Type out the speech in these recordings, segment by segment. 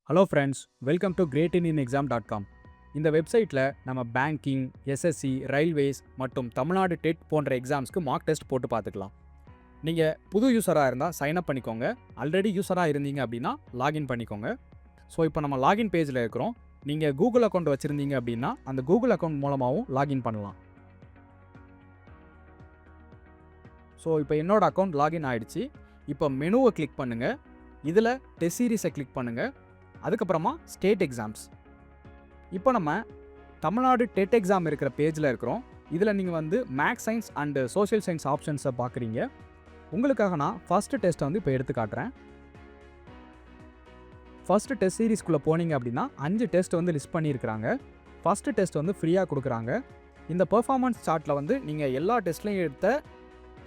Hello friends, welcome to greatindianexam.com. இந்த வெப்சைட்டில் நம்ம பேங்கிங், எஸ்எஸ்சி, ரயில்வேஸ் மற்றும் தமிழ்நாடு டெட் போன்ற எக்ஸாம்ஸ்க்கு மார்க் டெஸ்ட் போட்டு பார்த்துக்கலாம். நீங்கள் புது யூஸராக இருந்தால் சைன்அப் பண்ணிக்கோங்க. ஆல்ரெடி யூஸராக இருந்தீங்க அப்படின்னா லாகின் பண்ணிக்கோங்க. ஸோ இப்போ நம்ம லாகின் பேஜில் இருக்கிறோம். நீங்கள் கூகுள் அக்கௌண்ட் வச்சுருந்தீங்க அப்படின்னா அந்த கூகுள் அக்கௌண்ட் மூலமாகவும் லாகின் பண்ணலாம். ஸோ இப்போ என்னோட அக்கௌண்ட் லாகின் ஆகிடுச்சு. இப்போ மெனுவை கிளிக் பண்ணுங்கள். இதில் டெஸ்ட் சீரிஸை கிளிக் பண்ணுங்கள். அதுக்கப்புறமா ஸ்டேட் எக்ஸாம்ஸ். இப்போ நம்ம தமிழ்நாடு டெட் எக்ஸாம் இருக்கிற பேஜில் இருக்கிறோம். இதில் நீங்கள் maths science and social science ஆப்ஷன்ஸை பார்க்குறீங்க. உங்களுக்காக நான் ஃபஸ்ட்டு டெஸ்ட்டை இப்போ எடுத்து காட்டுறேன். ஃபஸ்ட்டு டெஸ்ட் சீரீஸ்குள்ளே போனீங்க அப்படின்னா 5 டெஸ்ட் லிஸ்ட் பண்ணியிருக்கிறாங்க. ஃபஸ்ட்டு டெஸ்ட் ஃப்ரீயாக கொடுக்குறாங்க. இந்த பெர்ஃபார்மன்ஸ் சார்ட்டில் நீங்கள் எல்லா டெஸ்ட்லையும் எடுத்த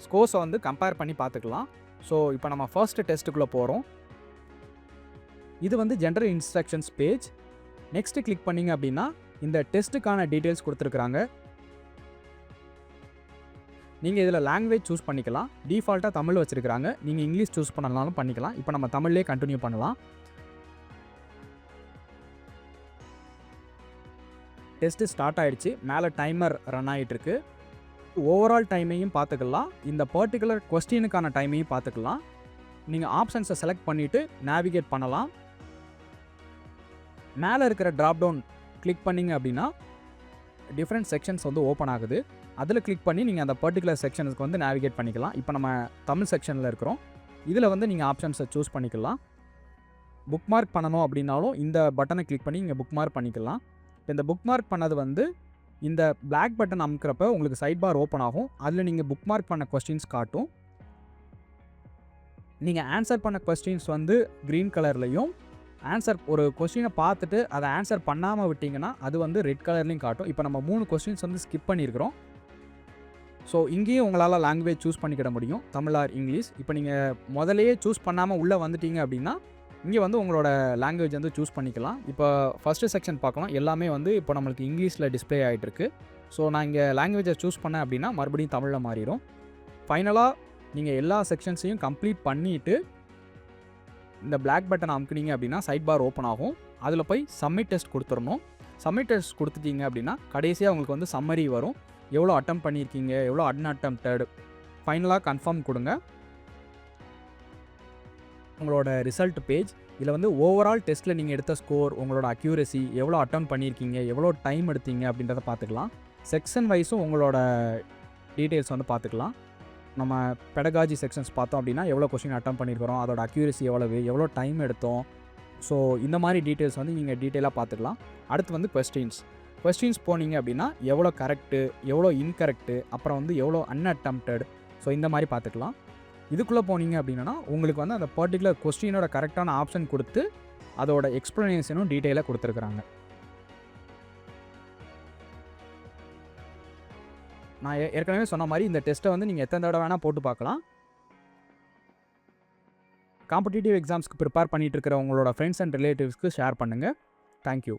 ஸ்கோர்ஸை கம்பேர் பண்ணி பார்த்துக்கலாம். ஸோ இப்போ நம்ம ஃபர்ஸ்ட் டெஸ்ட்டுக்குள்ளே போகிறோம். இது general instructions page. Next click பண்ணிங்க அப்படின்னா இந்த டெஸ்ட்டுக்கான டீட்டெயில்ஸ் கொடுத்துருக்குறாங்க. நீங்கள் இதில் லாங்குவேஜ் சூஸ் பண்ணிக்கலாம். டிஃபால்ட்டாக தமிழ் வச்சுருக்கிறாங்க. நீங்கள் இங்கிலீஷ் சூஸ் பண்ணலாலும் பண்ணிக்கலாம். இப்போ நம்ம தமிழ்லேயே கண்டினியூ பண்ணலாம். டெஸ்ட்டு ஸ்டார்ட் ஆகிடுச்சு. மேலே டைமர் ரன் ஆகிட்டுருக்கு. ஓவரால் டைமையும் பார்த்துக்கலாம். இந்த பர்டிகுலர் கொஸ்டினுக்கான டைமையும் பார்த்துக்கலாம். நீங்கள் ஆப்ஷன்ஸை செலக்ட் பண்ணிவிட்டு நேவிகேட் பண்ணலாம். மேலே இருக்கிற ட்ராப் டவுன் கிளிக் பண்ணிங்க அப்படின்னா டிஃப்ரெண்ட் செக்ஷன்ஸ் ஓப்பன் ஆகுது. அதில் கிளிக் பண்ணி நீங்கள் அந்த பர்டிகுலர் செக்ஷனுக்கு நேவிகேட் பண்ணிக்கலாம். இப்போ நம்ம தமிழ் செக்ஷனில் இருக்கிறோம். இதில் நீங்கள் ஆப்ஷன்ஸை சூஸ் பண்ணிக்கலாம். புக்மார்க் பண்ணணும் அப்படின்னாலும் இந்த பட்டனை கிளிக் பண்ணி நீங்கள் புக்மார்க் பண்ணிக்கலாம். இந்த புக்மார்க் பண்ணது இந்த பிளாக் பட்டன் அமுக்கிறப்ப உங்களுக்கு சைட் பார் ஓப்பன் ஆகும். அதில் நீங்கள் புக்மார்க் பண்ண கொஸ்டின்ஸ் காட்டும். நீங்கள் ஆன்சர் பண்ண கொஸ்டின்ஸ் க்ரீன் கலர்லையும், ஆன்சர் ஒரு கொஸ்டினை பார்த்துட்டு அதை ஆன்சர் பண்ணாமல் விட்டிங்கன்னா அது ரெட் கலர்லையும் காட்டும். இப்போ நம்ம 3 கொஸ்டின்ஸ் ஸ்கிப் பண்ணியிருக்கிறோம். ஸோ இங்கேயும் உங்களால் லாங்குவேஜ் சூஸ் பண்ணிக்கிட முடியும், தமிழ் ஆர் இங்கிலீஷ். இப்போ நீங்கள் முதலையே சூஸ் பண்ணாமல் உள்ளே வந்துட்டீங்க அப்படின்னா இங்கே உங்களோட லாங்குவேஜ் சூஸ் பண்ணிக்கலாம். இப்போ ஃபஸ்ட்டு செக்ஷன் பார்க்கலாம். எல்லாமே இப்போ நம்மளுக்கு இங்கிலீஷில் டிஸ்பிளே ஆகிட்டுருக்கு. ஸோ நான் இங்கே லாங்குவேஜை சூஸ் பண்ணேன் அப்படின்னா மறுபடியும் தமிழில் மாறிடும். ஃபைனலாக நீங்கள் எல்லா செக்ஷன்ஸையும் கம்ப்ளீட் பண்ணிவிட்டு இந்த பிளாக் பட்டன் அமுக்குனீங்க அப்படின்னா சைட் பார் ஓப்பன் ஆகும். அதில் போய் சப்மிட் டெஸ்ட் கொடுத்துடணும். சப்மிட் டெஸ்ட் கொடுத்துட்டீங்க அப்படின்னா கடைசியாக உங்களுக்கு சம்மரி வரும். எவ்வளோ அட்டம் பண்ணியிருக்கீங்க, எவ்வளோ அன்அட்டம்ப்டட், ஃபைனலாக கன்ஃபார்ம் கொடுங்க. உங்களோட ரிசல்ட் பேஜ். இதில் ஓவரால் டெஸ்ட்டில் நீங்கள் எடுத்த ஸ்கோர், உங்களோட அக்யூரசி, எவ்வளோ அட்டம் பண்ணியிருக்கீங்க, எவ்வளோ டைம் எடுத்தீங்க அப்படின்றத பார்த்துக்கலாம். செக்ஷன் வைஸும் உங்களோட டீட்டெயில்ஸ் பார்த்துக்கலாம். நம்ம பெடகாஜி செக்ஷன்ஸ் பார்த்தோம் அப்படின்னா எவ்வளோ கொஸ்டின் அட்டம் பண்ணியிருக்கிறோம், அதோட அக்யூரசி எவ்வளோ டைம் எடுத்தோம். ஸோ இந்த மாதிரி டீட்டெயில்ஸ் நீங்கள் டீட்டெயிலாக பார்த்துக்கலாம். அடுத்து கொஸ்டின்ஸ் போனீங்க அப்படின்னா எவ்வளோ கரெக்டு, எவ்வளோ இன்கரெக்டு, அப்புறம் எவ்வளோ அன்அட்டம்ப்டட். ஸோ இந்த மாதிரி பார்த்துக்கலாம். இதுக்குள்ளே போனீங்க அப்படின்னா உங்களுக்கு அந்த பர்டிகுலர் கொஸ்டினோட கரெக்டான ஆப்ஷன் கொடுத்து அதோட எக்ஸ்ப்ளனேஷனும் டீட்டெயிலாக கொடுத்துருக்குறாங்க. நான் ஏற்கனவே சொன்ன மாதிரி இந்த டெஸ்ட்டை நீங்கள் எத்தனை தடவை வேணால் போட்டு பார்க்கலாம். காம்படிட்டிவ் எக்ஸாம்ஸ்க்கு ப்ரிப்பேர் பண்ணிகிட்டு இருக்கிற உங்களோட ஃப்ரெண்ட்ஸ் அண்ட் ரிலேட்டிவ்ஸ்க்கு ஷேர் பண்ணுங்கள். தேங்க்யூ.